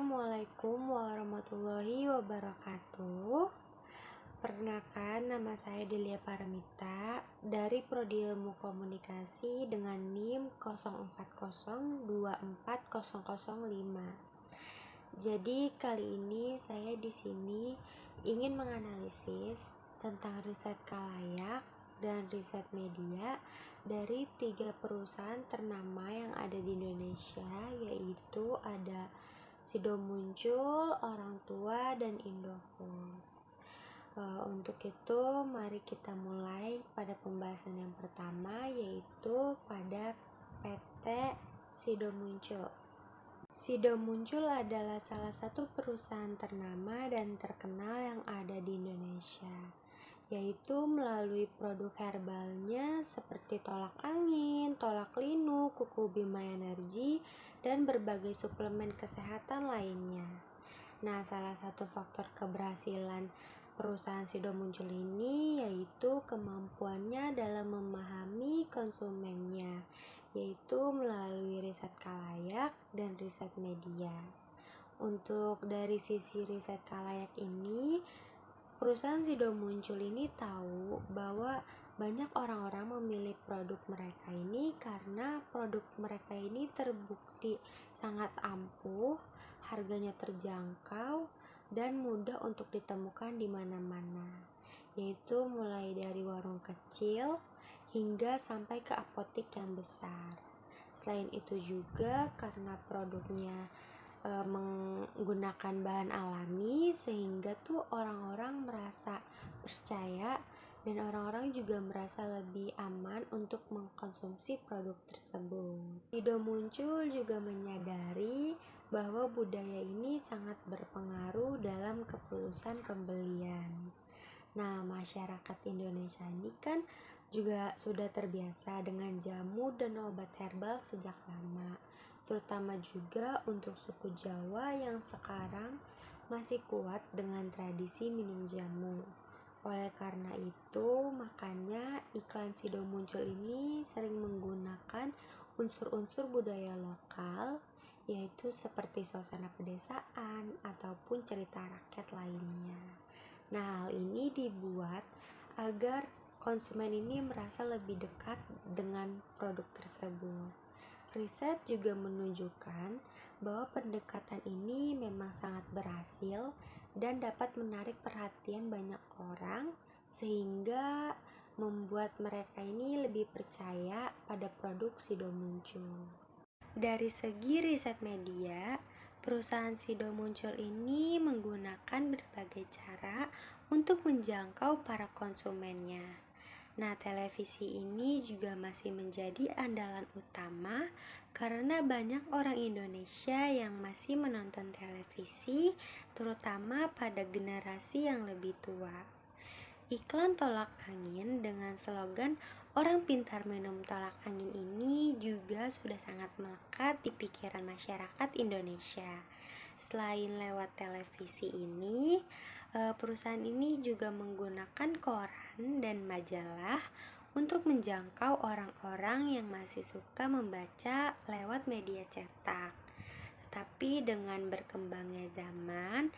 Assalamualaikum warahmatullahi wabarakatuh. Perkenalkan, nama saya Delia Paramita dari Prodi Ilmu Komunikasi dengan NIM 04024005. Jadi kali ini saya di sini ingin menganalisis tentang riset khalayak dan riset media dari 3 perusahaan ternama yang ada di Indonesia, yaitu ada Sido Muncul, Orang Tua, dan Indofood. Untuk itu mari kita mulai pada pembahasan yang pertama, yaitu pada PT Sido Muncul. Sido Muncul adalah salah satu perusahaan ternama dan terkenal yang ada di Indonesia, yaitu melalui produk herbalnya seperti tolak angin, tolak linu, kuku Bima Energi, dan berbagai suplemen kesehatan lainnya. Nah, salah satu faktor keberhasilan perusahaan Sido Muncul ini yaitu kemampuannya dalam memahami konsumennya, yaitu melalui riset khalayak dan riset media. Untuk dari sisi riset khalayak ini, perusahaan Sido Muncul ini tahu bahwa banyak orang-orang memilih produk mereka ini karena produk mereka ini terbukti sangat ampuh, harganya terjangkau, dan mudah untuk ditemukan di mana-mana, yaitu mulai dari warung kecil hingga sampai ke apotek yang besar. Selain itu juga karena produknya menggunakan bahan alami, sehingga tuh orang-orang merasa percaya dan orang-orang juga merasa lebih aman untuk mengkonsumsi produk tersebut. Sido Muncul juga menyadari bahwa budaya ini sangat berpengaruh dalam keputusan pembelian. Nah, masyarakat Indonesia ini kan juga sudah terbiasa dengan jamu dan obat herbal sejak lama, terutama juga untuk suku Jawa yang sekarang masih kuat dengan tradisi minum jamu. Oleh karena itu, makanya iklan Sido Muncul ini sering menggunakan unsur-unsur budaya lokal, yaitu seperti suasana pedesaan ataupun cerita rakyat lainnya. Nah, hal ini dibuat agar konsumen ini merasa lebih dekat dengan produk tersebut. Riset juga menunjukkan bahwa pendekatan ini memang sangat berhasil dan dapat menarik perhatian banyak orang, sehingga membuat mereka ini lebih percaya pada produk Sido Muncul. Dari segi riset media, perusahaan Sido Muncul ini menggunakan berbagai cara untuk menjangkau para konsumennya. Nah, televisi ini juga masih menjadi andalan utama karena banyak orang Indonesia yang masih menonton televisi, terutama pada generasi yang lebih tua. Iklan tolak angin dengan slogan "Orang pintar minum tolak angin" ini juga sudah sangat melekat di pikiran masyarakat Indonesia. Selain lewat televisi ini, perusahaan ini juga menggunakan koran dan majalah untuk menjangkau orang-orang yang masih suka membaca lewat media cetak. Tetapi dengan berkembangnya zaman,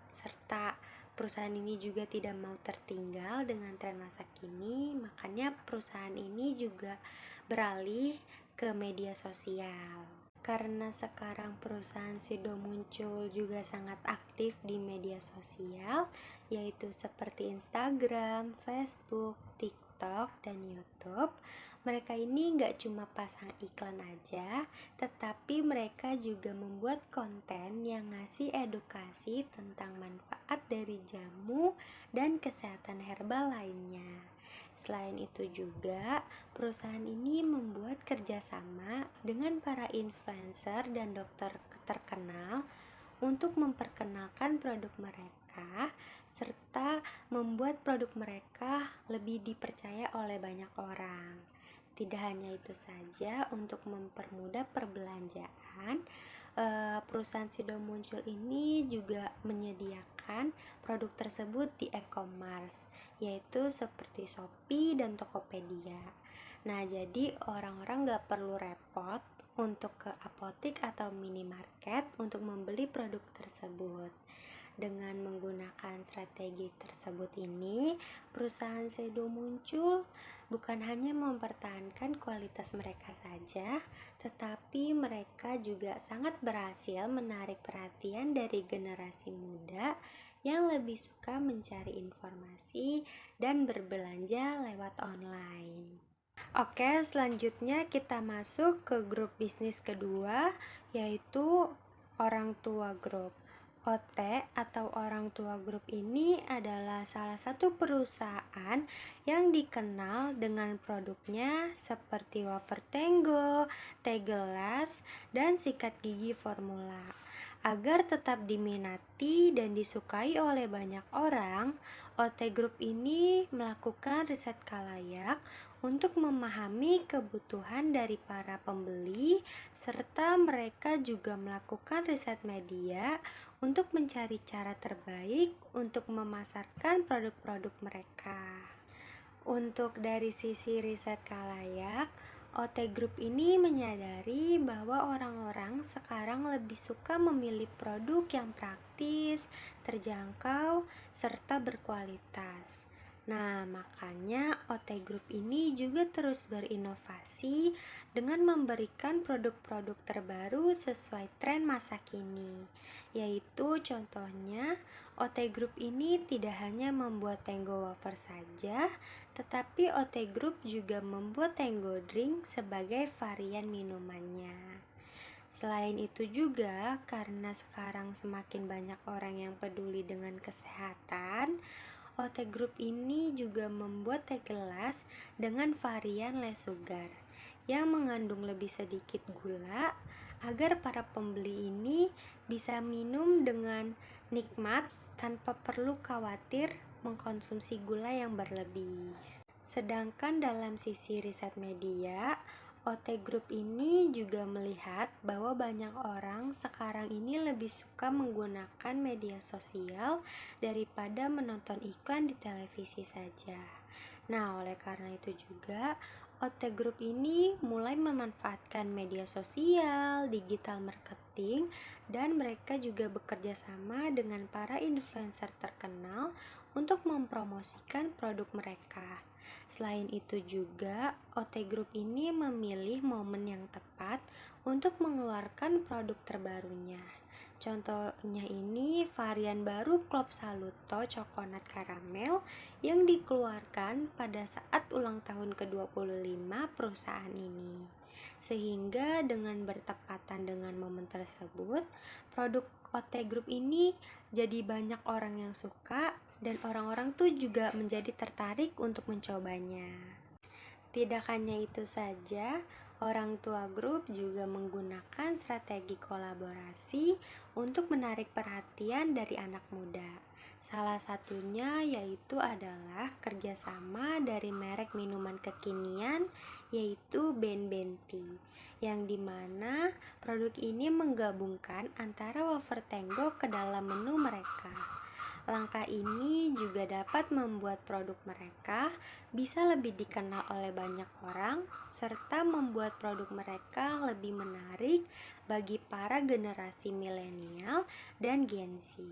serta perusahaan ini juga tidak mau tertinggal dengan tren masa kini, makanya perusahaan ini juga beralih ke media sosial. Karena sekarang perusahaan Sido Muncul juga sangat aktif di media sosial, yaitu seperti Instagram, Facebook, TikTok, dan YouTube. Mereka ini gak cuma pasang iklan aja, tetapi mereka juga membuat konten yang ngasih edukasi tentang manfaat dari jamu dan kesehatan herbal lainnya. Selain itu juga, perusahaan ini membuat kerjasama dengan para influencer dan dokter terkenal untuk memperkenalkan produk mereka, serta membuat produk mereka lebih dipercaya oleh banyak orang. Tidak hanya itu saja, untuk mempermudah perbelanjaan, perusahaan Sido Muncul ini juga menyediakan produk tersebut di e-commerce, yaitu seperti Shopee dan Tokopedia. Nah, jadi orang-orang gak perlu repot untuk ke apotik atau minimarket untuk membeli produk tersebut. Dengan menggunakan strategi tersebut ini, perusahaan Sedo muncul bukan hanya mempertahankan kualitas mereka saja, tetapi mereka juga sangat berhasil menarik perhatian dari generasi muda yang lebih suka mencari informasi dan berbelanja lewat online. Oke, selanjutnya kita masuk ke grup bisnis kedua, yaitu Orang Tua Group. OT atau Orang Tua Group ini adalah salah satu perusahaan yang dikenal dengan produknya seperti wafer Tenggo, teh gelas, dan sikat gigi formula. Agar tetap diminati dan disukai oleh banyak orang, OT Group ini melakukan riset kalayak untuk memahami kebutuhan dari para pembeli, serta mereka juga melakukan riset media untuk mencari cara terbaik untuk memasarkan produk-produk mereka. Untuk dari sisi riset kalayak, OT Group ini menyadari bahwa orang-orang sekarang lebih suka memilih produk yang praktis, terjangkau, serta berkualitas. Nah, makanya OT Group ini juga terus berinovasi dengan memberikan produk-produk terbaru sesuai tren masa kini. Yaitu contohnya, OT Group ini tidak hanya membuat Tenggo wafer saja, tetapi OT Group juga membuat Tenggo Drink sebagai varian minumannya. Selain itu juga, karena sekarang semakin banyak orang yang peduli dengan kesehatan, OT Group ini juga membuat teh gelas dengan varian less sugar yang mengandung lebih sedikit gula agar para pembeli ini bisa minum dengan nikmat tanpa perlu khawatir mengkonsumsi gula yang berlebih. Sedangkan dalam sisi riset media, OT Group ini juga melihat bahwa banyak orang sekarang ini lebih suka menggunakan media sosial daripada menonton iklan di televisi saja. Nah, oleh karena itu juga OT Group ini mulai memanfaatkan media sosial, digital marketing, dan mereka juga bekerja sama dengan para influencer terkenal untuk mempromosikan produk mereka. Selain itu juga, OT Group ini memilih momen yang tepat untuk mengeluarkan produk terbarunya. Contohnya ini varian baru Club Saluto Coconut Caramel yang dikeluarkan pada saat ulang tahun ke-25 perusahaan ini. Sehingga dengan bertepatan dengan momen tersebut, produk OT Group ini jadi banyak orang yang suka dan orang-orang tuh juga menjadi tertarik untuk mencobanya. Tidak hanya itu saja, Orang Tua Group juga menggunakan strategi kolaborasi untuk menarik perhatian dari anak muda. Salah satunya yaitu adalah kerjasama dari merek minuman kekinian yaitu Ben Benti, yang dimana produk ini menggabungkan antara wafer Tenggo ke dalam menu mereka. Langkah ini juga dapat membuat produk mereka bisa lebih dikenal oleh banyak orang, serta membuat produk mereka lebih menarik bagi para generasi milenial dan Gen Z.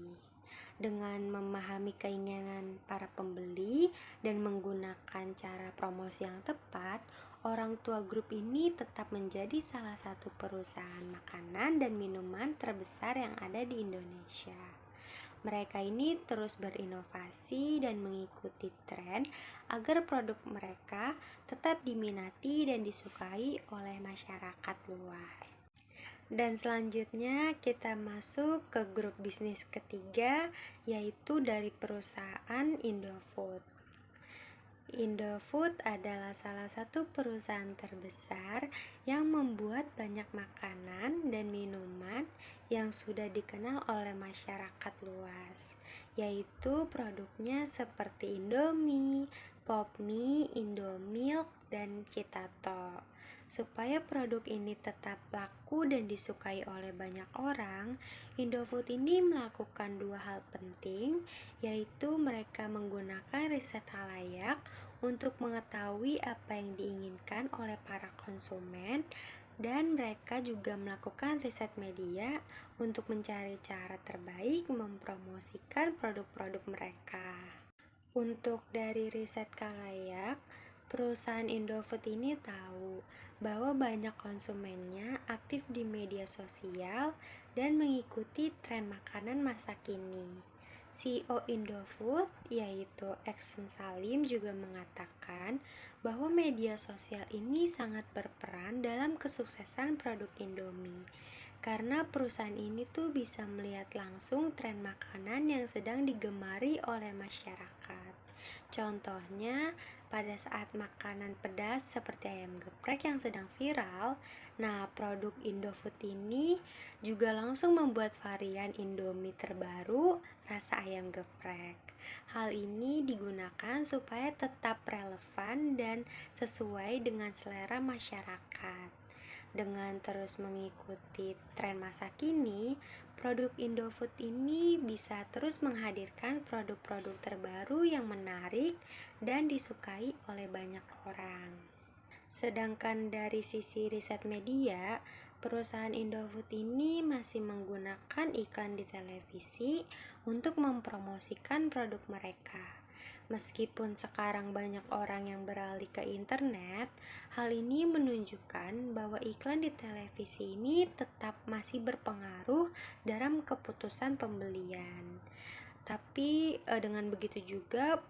Dengan memahami keinginan para pembeli dan menggunakan cara promosi yang tepat, Orang Tua Group ini tetap menjadi salah satu perusahaan makanan dan minuman terbesar yang ada di Indonesia. Mereka ini terus berinovasi dan mengikuti tren agar produk mereka tetap diminati dan disukai oleh masyarakat luas. Dan selanjutnya kita masuk ke grup bisnis ketiga, yaitu dari perusahaan Indofood. Indofood adalah salah satu perusahaan terbesar yang membuat banyak makanan dan minuman yang sudah dikenal oleh masyarakat luas, yaitu produknya seperti Indomie, Popmie, Indomilk, dan Citato. Supaya produk ini tetap laku dan disukai oleh banyak orang, Indofood ini melakukan dua hal penting, yaitu mereka menggunakan riset halayak untuk mengetahui apa yang diinginkan oleh para konsumen dan mereka juga melakukan riset media untuk mencari cara terbaik mempromosikan produk-produk mereka. Untuk dari riset kalayak, perusahaan Indofood ini tahu bahwa banyak konsumennya aktif di media sosial dan mengikuti tren makanan masa kini. CEO Indofood, yaitu Exen Salim, juga mengatakan bahwa media sosial ini sangat berperan dalam kesuksesan produk Indomie. Karena perusahaan ini tuh bisa melihat langsung tren makanan yang sedang digemari oleh masyarakat. Contohnya, pada saat makanan pedas seperti ayam geprek yang sedang viral, nah produk Indofood ini juga langsung membuat varian Indomie terbaru rasa ayam geprek. Hal ini digunakan supaya tetap relevan dan sesuai dengan selera masyarakat. Dengan terus mengikuti tren masa kini, produk Indofood ini bisa terus menghadirkan produk-produk terbaru yang menarik dan disukai oleh banyak orang. Sedangkan dari sisi riset media, perusahaan Indofood ini masih menggunakan iklan di televisi untuk mempromosikan produk mereka. Meskipun sekarang banyak orang yang beralih ke internet, hal ini menunjukkan bahwa iklan di televisi ini tetap masih berpengaruh dalam keputusan pembelian. Tapi dengan begitu juga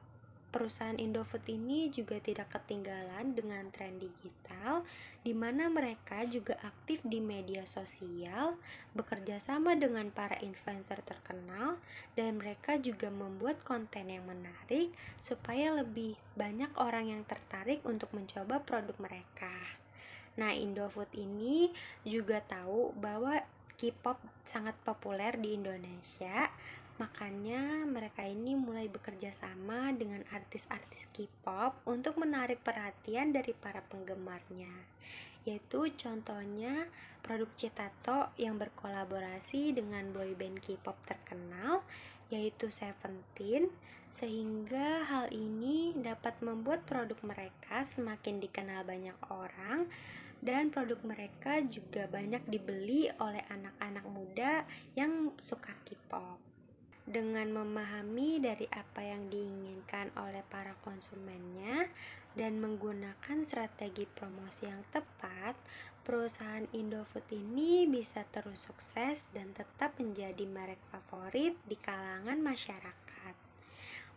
perusahaan Indofood ini juga tidak ketinggalan dengan tren digital, di mana mereka juga aktif di media sosial, bekerja sama dengan para influencer terkenal, dan mereka juga membuat konten yang menarik supaya lebih banyak orang yang tertarik untuk mencoba produk mereka. Nah, Indofood ini juga tahu bahwa K-pop sangat populer di Indonesia. Makanya mereka ini mulai bekerja sama dengan artis-artis K-pop untuk menarik perhatian dari para penggemarnya. Yaitu contohnya produk Citato yang berkolaborasi dengan boyband K-pop terkenal yaitu Seventeen, sehingga hal ini dapat membuat produk mereka semakin dikenal banyak orang dan produk mereka juga banyak dibeli oleh anak-anak muda yang suka K-pop. Dengan memahami dari apa yang diinginkan oleh para konsumennya dan menggunakan strategi promosi yang tepat, perusahaan Indofood ini bisa terus sukses dan tetap menjadi merek favorit di kalangan masyarakat.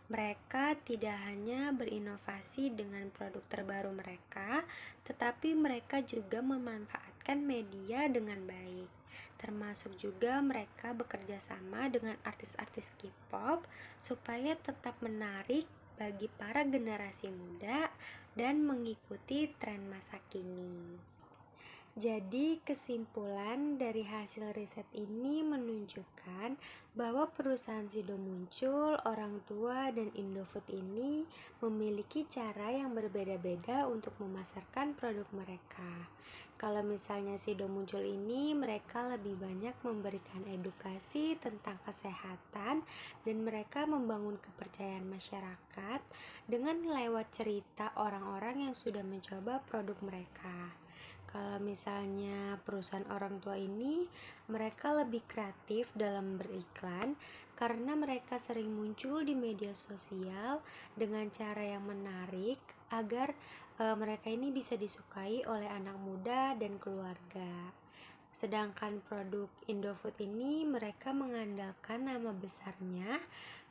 Mereka tidak hanya berinovasi dengan produk terbaru mereka, tetapi mereka juga memanfaatkan media dengan baik. Termasuk juga mereka bekerja sama dengan artis-artis K-pop supaya tetap menarik bagi para generasi muda dan mengikuti tren masa kini. Jadi, kesimpulan dari hasil riset ini menunjukkan bahwa perusahaan Sido Muncul, Orang Tua, dan Indofood ini memiliki cara yang berbeda-beda untuk memasarkan produk mereka. Kalau misalnya Sido Muncul ini, mereka lebih banyak memberikan edukasi tentang kesehatan dan mereka membangun kepercayaan masyarakat dengan lewat cerita orang-orang yang sudah mencoba produk mereka. Kalau misalnya perusahaan Orang Tua ini, mereka lebih kreatif dalam beriklan karena mereka sering muncul di media sosial dengan cara yang menarik agar mereka ini bisa disukai oleh anak muda dan keluarga. Sedangkan produk Indofood ini mereka mengandalkan nama besarnya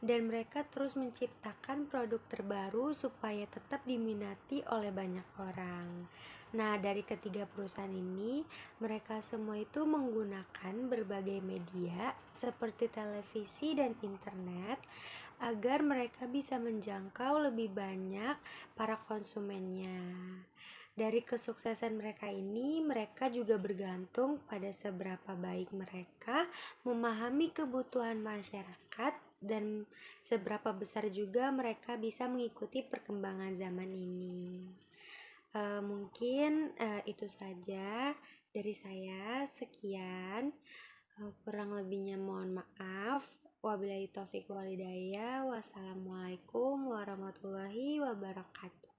dan mereka terus menciptakan produk terbaru supaya tetap diminati oleh banyak orang. Nah, dari ketiga perusahaan ini, mereka semua itu menggunakan berbagai media seperti televisi dan internet agar mereka bisa menjangkau lebih banyak para konsumennya. Dari kesuksesan mereka ini, mereka juga bergantung pada seberapa baik mereka memahami kebutuhan masyarakat dan seberapa besar juga mereka bisa mengikuti perkembangan zaman ini. Mungkin itu saja dari saya. Sekian. Kurang lebihnya mohon maaf. Wabillahi taufiq walhidayah. Wassalamualaikum warahmatullahi wabarakatuh.